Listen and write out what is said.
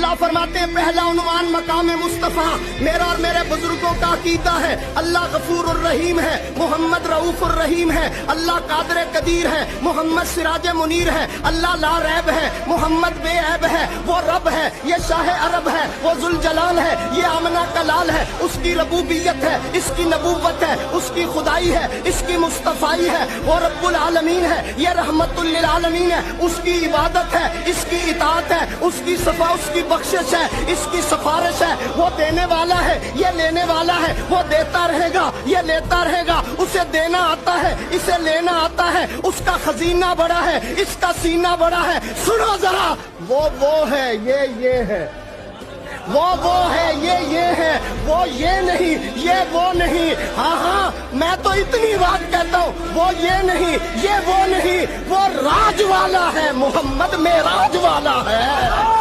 अल्लाह फरमाते हैं पहला उन्वान मकाम मुस्तफ़ा मेरा और मेरे बुजुर्गों का अकीदा है, अल्लाह गफूर रहीम है, मोहम्मद रऊफ रहीम है, अल्लाह कादर कदीर है, मोहम्मद सिराज मुनीर है, अल्लाह ला रैब है, मोहम्मद बेऐब है, वो रब है, ये शाह अरब है, वो जुल जलाल है, ये आमना का लाल है, उसकी रबूबियत है, इसकी नबूवत है, उसकी खुदाई है, इसकी मुस्तफाई है, वो रब्बुल आलमीन है, ये रहमतुल लिल आलमीन है, उसकी इबादत है, इसकी इताअत है, उसकी सफा उसकी बख्शिश है, इसकी सिफारिश है, वो देने वाला है, ये लेने वाला है, वो देता रहेगा, ये लेता रहेगा, उसे देना आता है, इसे लेना आता है, उसका खजीना बड़ा है, इसका सीना बड़ा है। सुनो जरा, वो है, ये है, वो है, ये है, वो ये नहीं, ये वो नहीं। हाँ हाँ, मैं तो इतनी बात कहता हूँ, वो ये नहीं, ये वो नहीं, वो राज वाला है, मोहम्मद में राज वाला है।